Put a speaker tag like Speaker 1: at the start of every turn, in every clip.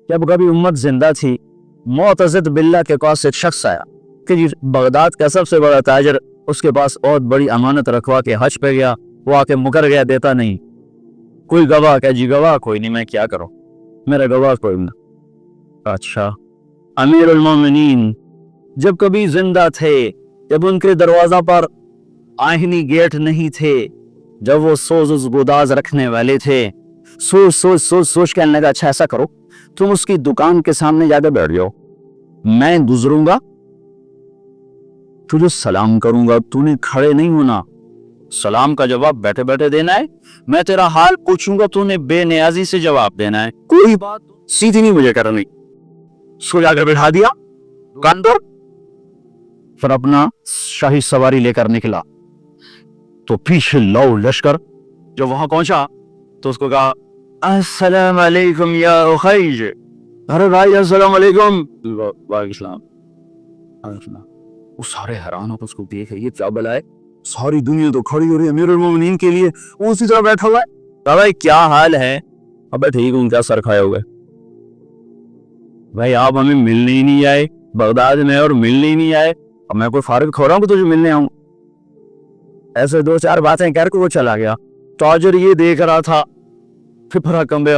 Speaker 1: जब कभी उम्मत जिंदा थी, मुअतज़िद बिल्लाह के पास एक शख्स आया कि बगदाद का सबसे बड़ा ताजर, उसके पास बहुत बड़ी अमानत रखवा के हज पे गया, वो आके मुकर गया, देता नहीं। कोई गवाह? क्या जी गवाह कोई नहीं, मैं क्या करूं, मेरा गवाह कोई नहीं। अच्छा, अमीरुल मोमिनीन जब कभी जिंदा थे, जब उनके दरवाजा पर आहिनी गेट नहीं थे, जब वो सोज गुदाज रखने वाले थे, सोच सोच सोच सोच कहने लगा, अच्छा ऐसा करो, तुम उसकी दुकान के सामने जाकर बैठ जाओ, मैं गुजरूंगा, तुझे सलाम करूंगा, तूने खड़े नहीं होना, सलाम का जवाब बैठे बैठे देना है, मैं तेरा हाल पूछूंगा, तूने बेनियाजी से जवाब देना है, कोई बात सीधी नहीं मुझे करनी। उसको जाकर बैठा दिया दुकान पर, फिर अपना शाही सवारी लेकर निकला। तो पीछे लौ लश्कर जब वहां पहुंचा तो उसको कहा, अस्सलाम वालेकुम या उखैज। अरे भाई अस्सलाम वालेकुम। वालेकुम। वो सारे हैरान हो उसको देख, ये क्या बला है, सारी दुनिया तो खड़ी हो रही है अमीरुल मोमिनीन के लिए, वो उसी तरह बैठा हुआ है। कहा भाई क्या हाल है? अबे ठीक हूँ, क्या सर खाए हुए? भाई आप हमें मिलने ही नहीं आए बगदाद में, और मिलने ही नहीं आए, अब मैं कोई फारिग खो रहा हूँ कि तुझे मिलने आऊं? ऐसे दो चार बातें करके वो चला गया। ताजर ये देख रहा था, फिर कंबे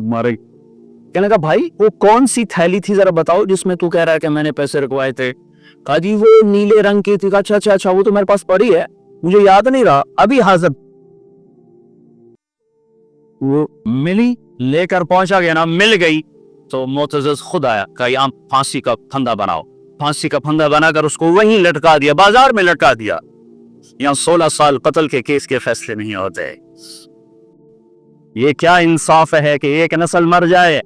Speaker 1: मारे। कहने का भाई वो कौन सी थैली थी जरा बताओ जिसमें तू कह रहा है कि मैंने पैसे रखवाए थे? कहा जी वो नीले रंग की थी। अच्छा अच्छा अच्छा, वो तो मेरे पास पड़ी है, मुझे याद नहीं रहा, अभी हाजिर। वो मिली, लेकर पहुंचा गया ना, मिल गई तो मुअतज़िज़ खुद आया, कहा यहाँ फांसी का फंदा बनाओ। फांसी का फंदा बनाकर उसको वहीं लटका दिया, बाजार में लटका दिया। यहाँ 16 साल कत्ल के केस के फैसले नहीं होते। ये क्या इंसाफ है कि एक नस्ल मर जाए?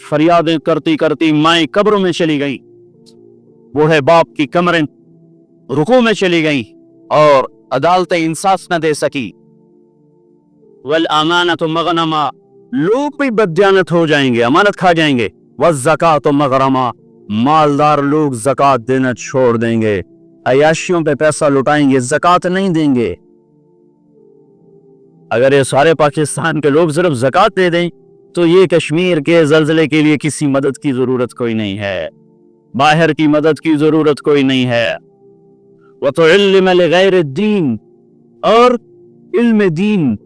Speaker 1: फरियादें करती करती माएं कब्रों में चली गई, बूढ़े बाप की कमरें रुकू में चली गई, और अदालतें इंसाफ न दे सकी। वल अमानत मगनमा, लोग भी बददियानत हो जाएंगे, अमानत खा जाएंगे। वज़्ज़कात मगरमा, मालदार लोग ज़कात देना छोड़ देंगे, अयाशियों पे पैसा लुटाएंगे, ज़कात नहीं देंगे। अगर ये सारे पाकिस्तान के लोग सिर्फ ज़कात दे दें तो ये कश्मीर के ज़ल्ज़ले के लिए किसी मदद की जरूरत कोई नहीं है, बाहर की मदद की जरूरत कोई नहीं है। वतुइल्लिम लिगैर दीन, और इल्म दीन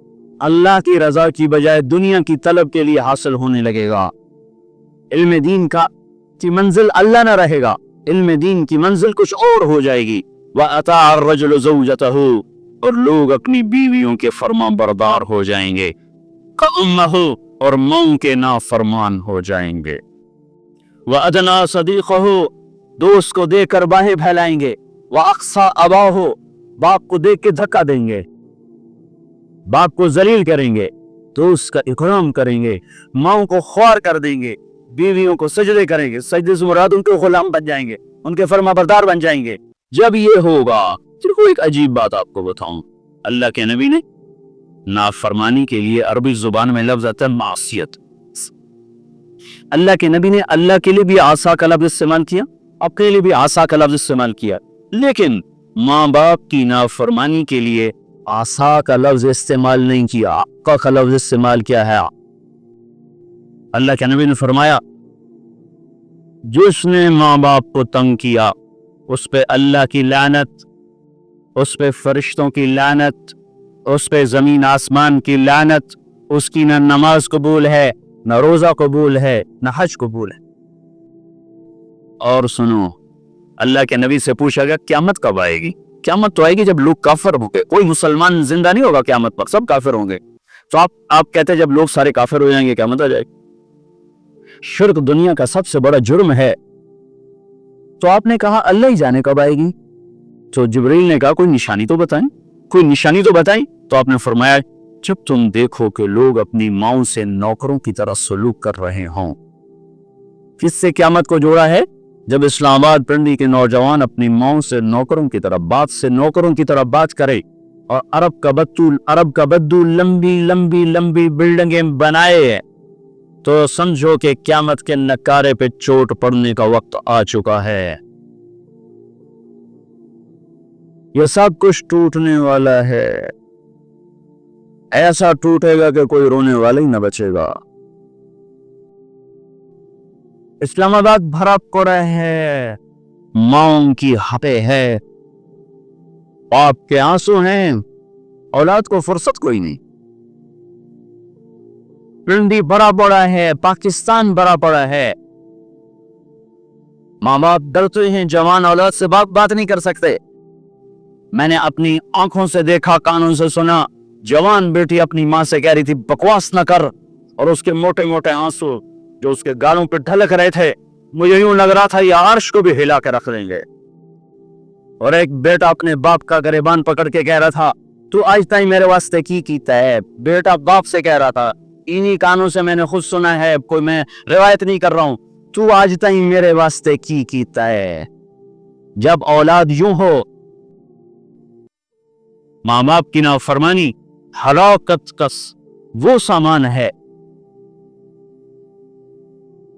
Speaker 1: अल्लाह की रजा की बजाय दुनिया की तलब के लिए हासिल होने लगेगा। इल्म दीन की मंजिल अल्लाह न रहेगा, इल्म दीन की मंजिल कुछ और हो जाएगी। व अता अर्रजुलु ज़ौजतहु, और लोग अपनी बीवियों के फर्मा बरदार हो जाएंगे। कउम्महु, और मौं के नाफरमान हो जाएंगे। व अदना सदीक़हु, दोस्त को देखकर बाहें फैलाएंगे। व अक़सा अबाहु, बाप को देख के धक्का देंगे, बाप को जलील करेंगे, दोस्त का इकराम करेंगे, माओ को ख्वार कर देंगे, बीवियों को सजदे करेंगे, सजदे से मुराद उनके गुलाम बन जाएंगे, उनके फरमाबरदार बन जाएंगे। जब ये होगा, सिर्फ एक अजीब बात आपको बताऊं, अल्लाह के नबी ने नाफरमानी के लिए अरबी जुबान में लफ्ज आता है मासियत। अल्लाह के नबी ने अल्लाह के लिए भी आसा का लफ्ज इस्तेमाल किया, आपके लिए भी आसा का लफ्ज इस्तेमाल किया, लेकिन माँ बाप की नाफरमानी के लिए आसा का लफ्ज इस्तेमाल नहीं किया, आका का लफ्ज इस्तेमाल किया है। अल्लाह के नबी ने फरमाया, जिसने माँ बाप को तंग किया उस पे अल्लाह की लानत, उस पे फरिश्तों की लानत, उस पे जमीन आसमान की लानत, उसकी न नमाज कबूल है, न रोजा कबूल है, न हज कबूल है। और सुनो, अल्लाह के नबी से पूछा गया क़यामत कब आएगी? क़यामत तो आएगी जब लोग काफिर होंगे, कोई मुसलमान जिंदा नहीं होगा क़यामत पर, सब काफिर होंगे। तो आप कहते हैं जब लोग सारे काफिर हो जाएंगे क़यामत आ जाएगी। शिर्क दुनिया का सबसे बड़ा जुर्म है। तो आपने कहा अल्लाह ही जाने कब आएगी। तो जिब्रील ने कहा कोई निशानी तो बताएं, कोई निशानी तो बताएं। तो आपने फरमाया जब तुम देखो कि लोग अपनी माओं से नौकरों की तरह सलूक कर रहे हों। किससे क़यामत को जोड़ा है? जब इस्लामाबाद पिंडी के नौजवान अपनी माओं से नौकरों की तरह, बात से नौकरों की तरह बात करे, और अरब का बद्दू लंबी लंबी लंबी बिल्डिंगें बनाए, तो समझो कि क़यामत के नकारे पे चोट पड़ने का वक्त आ चुका है। यह सब कुछ टूटने वाला है, ऐसा टूटेगा कि कोई रोने वाला ही न बचेगा। इस्लामाबाद भरा पड़ा है, माओं की हपे है, आपके आंसू हैं, औलाद को फुर्सत कोई नहीं। पिंडी भरा पड़ा है, पाकिस्तान भरा पड़ा है, माँ बाप डरते हैं, जवान औलाद से बात नहीं कर सकते। मैंने अपनी आंखों से देखा, कानों से सुना, जवान बेटी अपनी माँ से कह रही थी बकवास न कर, और उसके मोटे मोटे आंसू जो उसके गालों पे ढलक रहे थे, मुझे यूं लग रहा था ये अर्श को भी हिला के रख देंगे। और एक बेटा अपने बाप का गिरबान पकड़ के कह रहा था तू आज ताई मेरे वास्ते की कीता है। बेटा बाप से कह रहा था, इन्हीं कानों से मैंने खुद सुना है, कोई मैं रिवायत नहीं कर रहा हूं, तू आज ताई मेरे वास्ते की कीता है। जब औलाद यूं हो, माँ बाप की नाफरमानी हलाकत का वो सामान है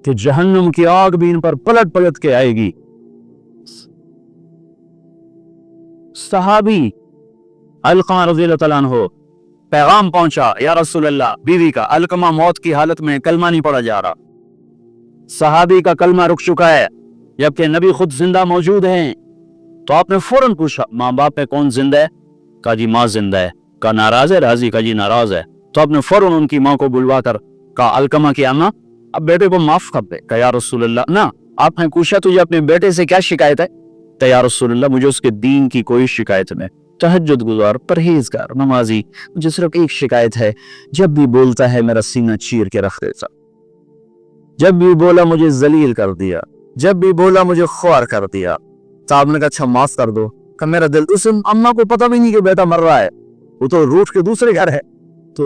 Speaker 1: कि जहन्नुम की आग भी इन पर पलट पलट के आएगी। सहाबी अलकमा रज़ियल्लाहु तआला अन्हु, पैगाम पहुंचा, या रसूल अल्लाह, बीवी का अलकमा मौत की हालत में कलमा नहीं पढ़ा जा रहा, सहाबी का कलमा रुक चुका है, जबकि नबी खुद जिंदा मौजूद हैं। तो आपने फौरन पूछा माँ बाप में कौन जिंदा है? कहा जी माँ जिंदा है। कहा नाराज है? राजी। कहा जी नाराज है। तो आपने फौरन उनकी माँ को बुलवा कर कहा अलकमा की अम्मा अब बेटे को माफ कर दे। कहा या रसूल अल्लाह, ना, आपने पूछा तुझे अपने बेटे से क्या शिकायत है? तो या रसूल अल्लाह, मुझे उसके दीन की कोई शिकायत नहीं, तहज्जुद गुजार, परहेजगार, नमाजी, मुझे सिर्फ एक शिकायत है, जब भी बोलता है मेरा सीना चीर के रख देता, जब भी बोला मुझे जलील कर दिया, जब भी बोला मुझे ख्वार कर दिया। तो आपने कहा अच्छा माफ कर दो। कहा मेरा दिल, उस अम्मा को पता भी नहीं कि बेटा मर रहा है, वो तो रूठ के दूसरे घर है। तो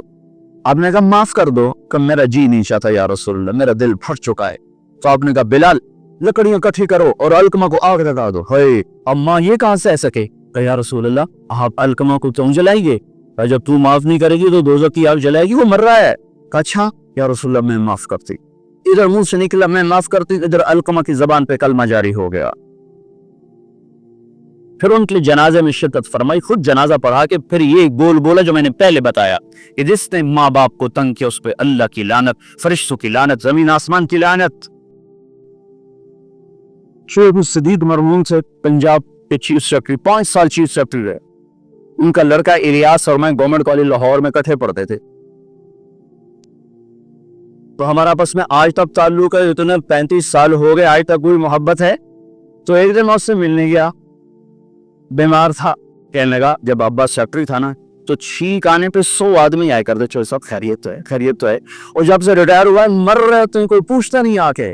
Speaker 1: आपने कहा माफ कर दो। कहा मेरा जी नहीं चाहता या रसूल अल्लाह, मेरा दिल फट चुका है। तो आपने कहा बिलाल लकड़ियां इकट्ठी करो और अलकमा को आग लगा दो। है अम्मा ये कहां से सके? कहा या रसूल अल्लाह, आप अलकमा को क्यों जलाएंगे? कहा जब तू माफ नहीं करेगी तो दोज़ख की आग जलाएगी, वो मर रहा है। कहा अच्छा या रसूल अल्लाह, मैं माफ करती। इधर मुंह से निकला मैं माफ करती, इधर अलकमा की जबान पे कलमा जारी हो गया। फिर उनके लिए जनाजे में शिरकत फरमाई, खुद जनाजा पढ़ा के फिर ये बोल बोला जो मैंने पहले बताया कि जिसने माँ बाप को तंग किया उस पर अल्लाह की लानत, फरिश्तों की लानत, जमीन आसमान की लानत। शोएब सदीद मरहूम से पंजाब के चीफ सेक्रेटरी, 5 साल चीफ सेक्रेटरी रहे। उनका लड़का इलियास और मैं गवर्नमेंट कॉलेज लाहौर में इकट्ठे पढ़ते थे, तो हमारा आपस में आज तक ताल्लुक है, इतने 35 साल हो गए, आज तक कोई मोहब्बत है। तो एक दिन मैं उससे मिलने गया, बीमार था, कहने लगा जब अब्बा सेक्रेटरी था ना तो छींक आने पे 100 आदमी आया करते, चलो सब खैरियत तो है, खैरियत तो है, और जब से रिटायर हुआ मर रहे तो कोई पूछता नहीं आके।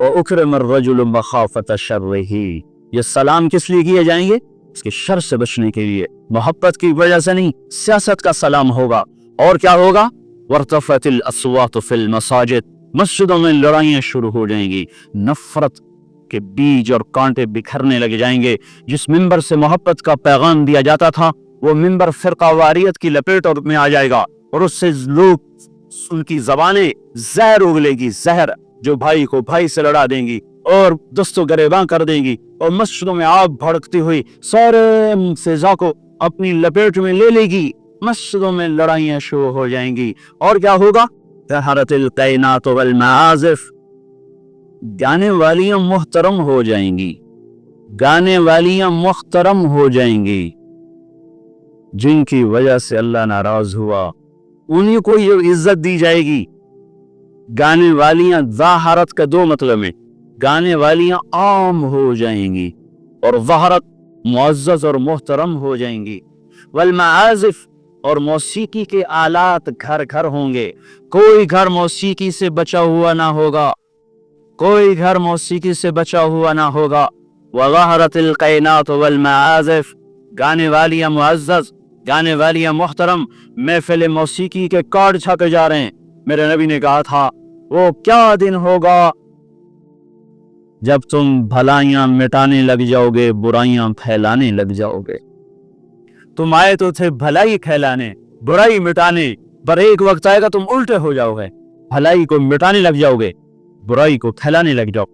Speaker 1: और उकरम अर्रजुल मखाफत शर्रिही, ये सलाम किस लिए किए जाएंगे? इसके शर से बचने के लिए, मोहब्बत की वजह से नहीं, सियासत का सलाम होगा। और क्या होगा? वर्तफतिल अस्वात फिल मसाजिद, मस्जिदों में लड़ाइयां शुरू हो जाएंगी, नफरत के बीज और कांटे बिखरने लग जाएंगे। जिस मिंबर से मोहब्बत का पैगाम दिया जाता था वो मिंबर फिरकावारियत की लपेट में आ जाएगा, और उससे लोग, उनकी जबानें जहर उगलेगी, जहर जो भाई को भाई से लड़ा देंगी और दस्तों गरेबां कर देंगी, और मस्जिदों में आग भड़कती हुई सारे फिजा को अपनी लपेट में ले लेगी, मस्जिदों में लड़ाइयां शुरू हो जाएंगी। और क्या होगा? तहरतिल कायनात वल माज़िफ, गाने वालियां मुहतरम हो जाएंगी, गाने वालियां मुहतरम हो जाएंगी। जिनकी वजह से अल्लाह नाराज हुआ उन्हीं को ये इज्जत दी जाएगी। गाने वालियां ज़ाहरत का 2 मतलब है, गाने वालियां आम हो जाएंगी और ज़ाहरत मुअज़्ज़ज़ और मुहतरम हो जाएंगी। वल माज़िफ, और मौसीकी के आलात घर घर होंगे, कोई घर मौसीकी से बचा हुआ ना होगा, कोई घर मौसीकी से बचा हुआ ना होगा। वज़हरतिल कायनात वल माज़िफ, गाने वालियां मुअज़्ज़ज़, गाने वालियां मुहतरम, महफिल मौसीकी के कार्ड छापे जा रहे हैं। मेरे नबी ने कहा था वो क्या दिन होगा जब तुम भलाइयां मिटाने लग जाओगे, बुराइयां फैलाने लग जाओगे। तुम आए तो थे भलाई फैलाने, बुराई मिटाने, पर एक वक्त आएगा तुम उल्टे हो जाओगे, भलाई को मिटाने लग जाओगे, बुराई को फैलाने लग जाओ।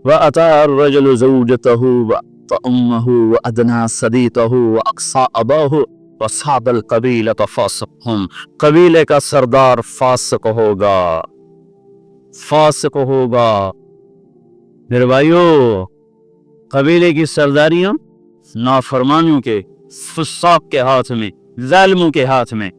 Speaker 1: वअता अर्रजुलु ज़ौजतहु वअता उम्महु वअदना सदीतहु वअक़सा अबाहु वसाब अलकबीलत फासिक़ुम, कबीले का सरदार फासिक होगा, फासिक होगा। मेरे भाइयों, कबीले की सरदारियां नाफरमानियों के, फुस्साक के हाथ में, जालिमों के हाथ में।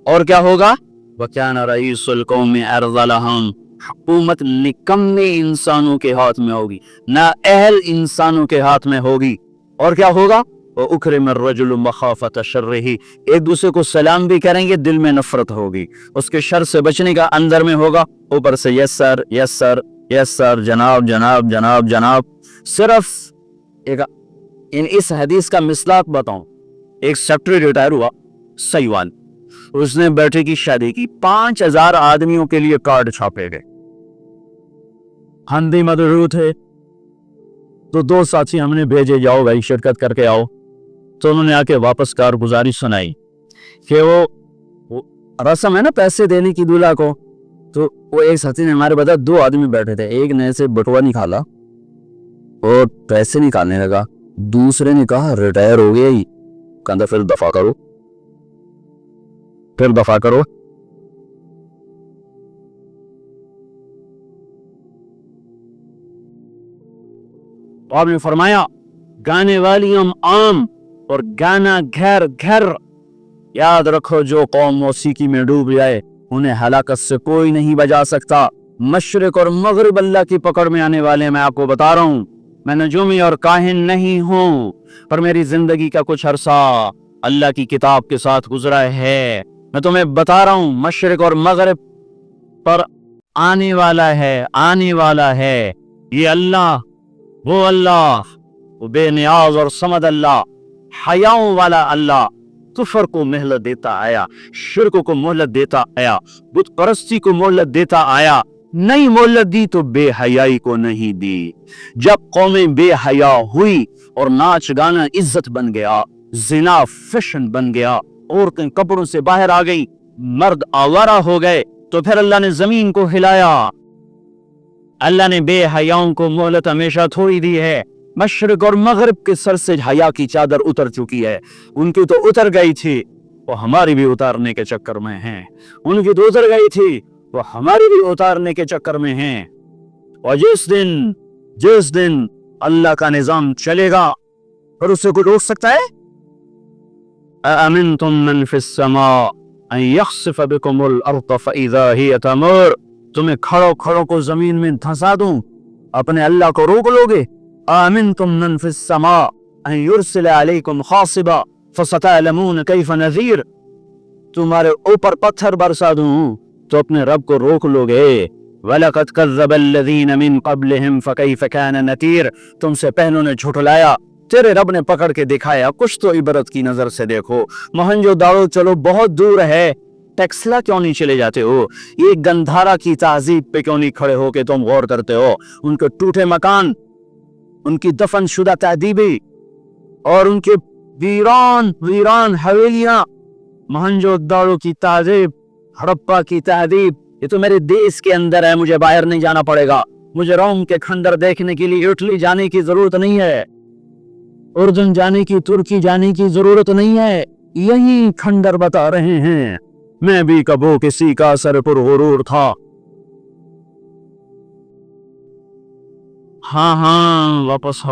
Speaker 1: और क्या होगा? वकाना रईसुल कौमी अरज़लहम, हुकूमत निकम्मे इंसानों के हाथ में होगी, ना अहल इंसानों के हाथ में होगी। और क्या होगा? वो उकरम अर्रजुलु मखाफत शर्रिही, एक दूसरे को सलाम भी करेंगे, दिल में नफरत होगी, उसके शर से बचने का अंदर में होगा, ऊपर से yes sir yes sir yes sir, जनाब जनाब जनाब जनाब। सिर्फ एक इन इस हदीस का मिसलाक बताऊं, एक सेक्रेटरी रिटायर हुआ सहीवाल, उसने बेटे की शादी की, 5000 आदमियों के लिए कार्ड छापे गए, हंदी मदरू थे, तो 2 साथी हमने भेजे, जाओ भाई शिरकत करके आओ। तो उन्होंने आके वापस कारगुजारी सुनाई कि वो रस्म है ना पैसे देने की दूल्हा को, तो वो एक साथी ने हमारे बता 2 आदमी बैठे थे, एक ने से बटुआ निकाला और पैसे निकालने लगा, दूसरे ने कहा रिटायर हो गया ही, कहता फिर दफा करो, फिर दफा करो। आपने फरमाया गाने वाली हम आम और गाना घर घर। याद रखो, जो कौम मौसीकी में डूब जाए उन्हें हलाकत से कोई नहीं बचा सकता। मशरिक और मगरिब अल्लाह की पकड़ में आने वाले, मैं आपको बता रहा हूं। मैं नजूमी और काहिन नहीं हूं, पर मेरी जिंदगी का कुछ अरसा अल्लाह की किताब के साथ गुजरा है। मैं तुम्हें बता रहा हूं, मशरिक और मगरिब पर आने वाला है, आने वाला है ये अल्लाह, वो बेनियाज और समद अल्लाह, हयाओं वाला अल्लाह। कुफर को मोहलत देता आया, शिर्क को मोहलत देता आया, बुत परस्ती को मोहलत देता आया। नहीं मोहलत दी तो बेहयाई को नहीं दी। जब कौमें बेहया हुई और नाच गाना इज्जत बन गया, जिना फैशन बन गया, औरतें कपड़ों से बाहर आ गई, मर्द आवारा हो गए, तो फिर अल्लाह ने जमीन को हिलाया। अल्लाह ने बेहयाओं को मोहलत हमेशा थोड़ी दी है। मशरिक और मगरिब के सर से हया की चादर उतर चुकी है। उनकी तो उतर गई थी, वो हमारी भी उतारने के चक्कर में हैं। उनकी तो उतर गई थी, वो हमारी भी उतारने के चक्कर में हैं। और जिस दिन अल्लाह का निजाम चलेगा, पर उससे कोई रोक सकता है? अअमिनतुम मन फिस समा अन यख्सिफ बिकुमुल अर्द फइज़ा हिय तमुर, तुम्हें खड़ो खड़ो को जमीन में धंसा दूं, अपने अल्लाह को रोक लोगे? आमिनतुम मन फिस समा अन युरसिल अलैकुम खासिबा फसतअलमून कैफ नज़ीर, तुम्हारे ऊपर पत्थर बरसा दूं तो अपने रब को रोक लोगे? वलक़द कज़्ज़बल लज़ीन मिन क़ब्लिहिम फ़कैफ़ कान नतीर, तुमसे पहलों ने झुठलाया, तेरे रब ने पकड़ के दिखाया। कुछ तो इबरत की नजर से देखो। मोहनजोदाड़ो चलो बहुत दूर है, टेक्सला क्यों नहीं चले जाते हो? ये गंधारा की तहजीब पे क्यों नहीं खड़े हो के तुम गौर करते हो? उनके टूटे मकान, उनकी दफन शुदा तहदीबी और उनके वीरान हवेलियां, मोहनजोदाड़ो की तहजीब, हड़प्पा की तहजीब, ये तो मेरे देश के अंदर है, मुझे बाहर नहीं जाना पड़ेगा। मुझे रोम के खंडर देखने के लिए इटली जाने की जरूरत नहीं है, उर्दन जाने की, तुर्की जाने की जरूरत नहीं है। यही खंडर बता रहे हैं। मैं भी कबो किसी का सर पर गुरूर था। हाँ, वापस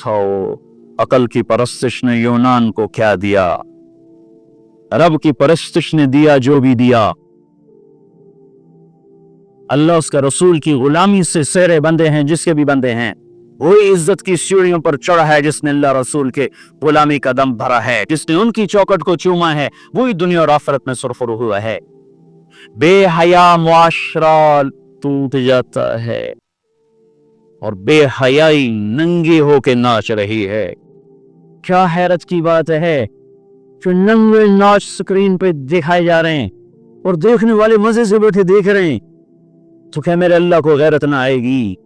Speaker 1: आओ। अकल की परस्तिश ने यूनान को क्या दिया? रब की परस्तिश ने दिया जो भी दिया। अल्लाह उसका रसूल की गुलामी से सेरे बंदे हैं, जिसके भी बंदे हैं। वही इज्जत की सीढ़ियों पर चढ़ा है जिसने अल्लाह रसूल के गुलामी का दम भरा है, जिसने उनकी चौखट को चूमा है, वही दुनिया और आखिरत में सुरखरू हुआ है। बेहया मुआशरा टूट जाता है और बेहयाई नंगी होके नाच रही है। क्या हैरत की बात है, जो नंगे नाच स्क्रीन पे दिखाए जा रहे हैं और देखने वाले मजे से बैठे देख रहे हैं, तो क्या मेरे अल्लाह को गैरत ना आएगी?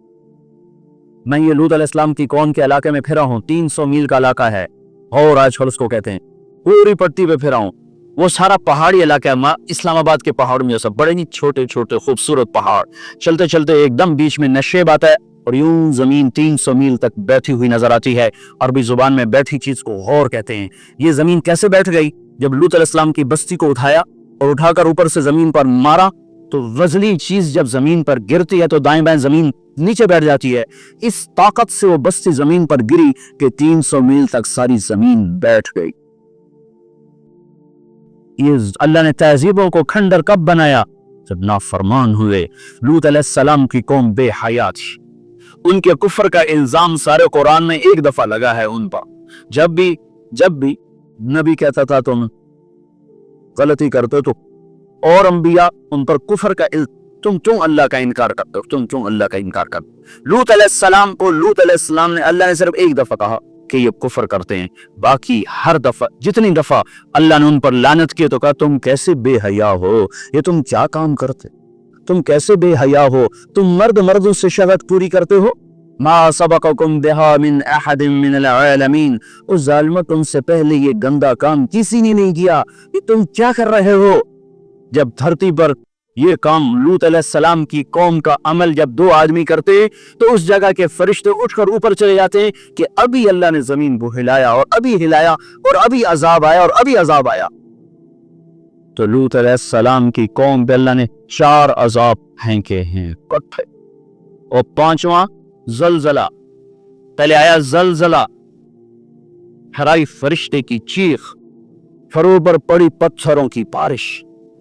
Speaker 1: मैं ये लूत अलैहिस्सलाम की कौम के इलाके में फिरा हूँ। 300 मील का इलाका है और आजकल उसको कहते हैं। पूरी पट्टी पे फिरा हूँ। वो सारा पहाड़ी इलाका है, इस्लामाबाद के पहाड़ में, सब बड़े ही छोटे छोटे खूबसूरत पहाड़। चलते चलते एकदम बीच में नशेब आता है और यूं जमीन 300 मील तक बैठी हुई नजर आती है। अरबी जुबान में बैठी चीज को गौर कहते हैं। ये जमीन कैसे बैठ गई? جب لوط علیہ السلام کی بستی کو اٹھایا اور اٹھا کر اوپر سے زمین پر مارا تو وزنی چیز جب زمین پر گرتی ہے تو دائیں بائیں زمین نیچے بیٹھ جاتی ہے. اس طاقت سے وہ بستی زمین پر گری کہ 300 میل تک ساری زمین بیٹھ گئی. یہ اللہ نے تہذیبوں کو کھنڈر کب بنایا؟ جب نافرمان ہوئے. لوط علیہ السلام کی قوم بے حیا تھی. ان کے کفر کا الزام سارے قرآن میں ایک دفعہ لگا ہے ان پر. جب بھی نبی کہتا تھا تم غلطی کرتے تو اور انبیاء ان پر کفر کا تم کیوں اللہ کا انکار کرتے ہو، تم کیوں اللہ کا انکار کرتے ہو. لوط علیہ السلام کو لوط علیہ السلام نے اللہ نے صرف ایک دفعہ کہا کہ یہ کفر کرتے ہیں. باقی ہر دفعہ جتنی دفعہ اللہ نے ان پر لعنت کی تو کہا تم کیسے بے حیا ہو، یہ تم کیا کام کرتے، تم کیسے بے حیا ہو، تم مردوں سے شہوت پوری کرتے ہو. ما سبقکم بہا من احد من العالمین. اس ظالموں تم سے پہلے یہ گندا کام کسی نے نہیں کیا، یہ تم کیا کر رہے ہو. جب دھرتی پر یہ کام لوط علیہ السلام کی قوم کا عمل جب 2 آدمی کرتے تو اس جگہ کے فرشتے اٹھ کر اوپر چلے جاتے کہ ابھی اللہ نے زمین کو ہلایا اور ابھی ہلایا اور ابھی عذاب آیا اور ابھی عذاب آیا. تو لوط علیہ السلام کی قوم پہ اللہ نے 4 عذاب پھینکے ہیں کٹھے. اور 5واں زلزلہ. پہلے آیا زلزلہ، ہرائی فرشتے کی چیخ، پھر اوپر پڑی پتھروں کی بارش،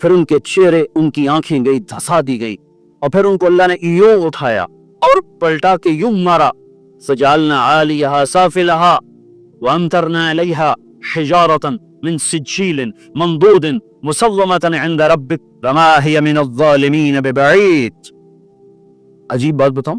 Speaker 1: پھر ان کے چہرے ان کی آنکھیں گئی دھسا دی گئی اور پھر ان کو اللہ نے یوں اٹھایا اور پلٹا کے یوں مارا. فجعلنا عالیہا سافلہا وامطرنا علیہا حجارة من سجیل منضود مسومة عند ربک وما ہی من الظالمین ببعید. عجیب بات بتاؤں،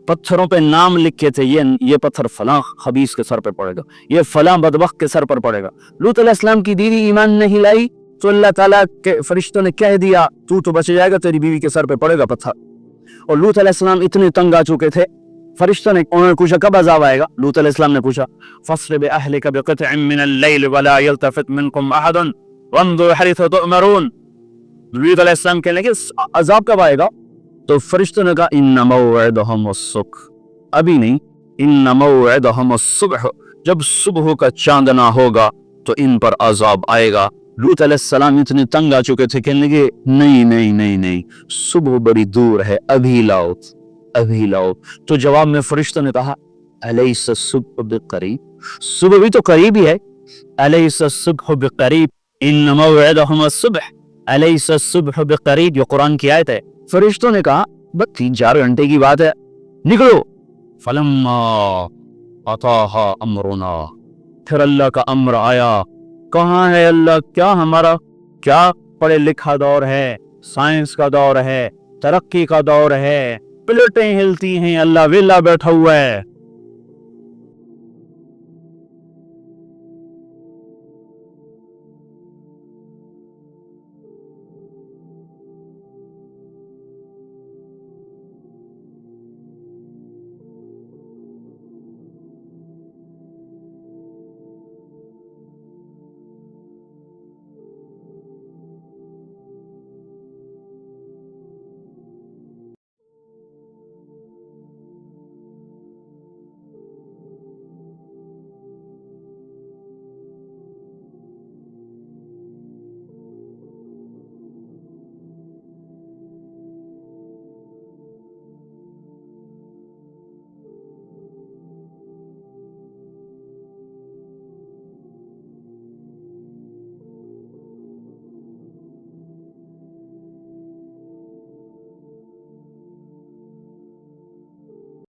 Speaker 1: پتھروں پہ نام لکھے تھے یہ پتھر فلاں خبیث کے سر پہ پڑے گا، یہ فلاں بدبخت کے سر پر پڑے گا. لوط علیہ السلام کی بیوی ایمان نہیں لائی تو اللہ تعالیٰ کے فرشتوں نے کہہ دیا تو بچ جائے گا، تیری بیوی کے سر پہ پڑے گا پتھر. اور لوط علیہ السلام اتنے تنگ آ چکے تھے، فرشتوں نے انہوں نے پوچھا کب عذاب آئے گا. لوط علیہ السلام نے پوچھا فَاصْرِ بِأَهْلِكَ بِقِطْعٍ مِّنَ اللَّيْلِ وَلَا يَلْتَفِتْ مِنْكُمْ أَحَدٌ وَامْضُوا حَيْثُ تُؤْمَرُونَ. لوط علیہ السلام کہنے لگے عذاب کب آئے گا؟ تو فرشتوں نے کہا إِنَّ مَوْعِدَهُمُ الصُّبْحُ. ابھی نہیں، إِنَّ مَوْعِدَهُمُ الصُّبْحُ. جب صبح کا چاندنا ہوگا تو ان پر عذاب آئے گا. لوط علیہ السلام اتنے تنگ آ چکے تھے، کہنے لگے نہیں، صبح بڑی دور ہے، ابھی لاؤ. تو جواب میں فرشتوں نے کہا الیس الصبح بقریب. صبح بھی تو قریب ہی ہے. الیس الصبح بقریب ان موعدہم الصبح الیس الصبح بقریب. یہ قرآن کی آیت ہے. فرشتوں نے کہا بس 3-4 گھنٹے کی بات ہے، نکلو. فلما اتاہا امرنا. پھر اللہ کا امر آیا. کہاں ہے اللہ؟ کیا ہمارا کیا پڑھے لکھا دور ہے، سائنس کا دور ہے، ترقی کا دور ہے، پلیٹیں ہلتی ہیں، اللہ ویلا بیٹھا ہوا ہے.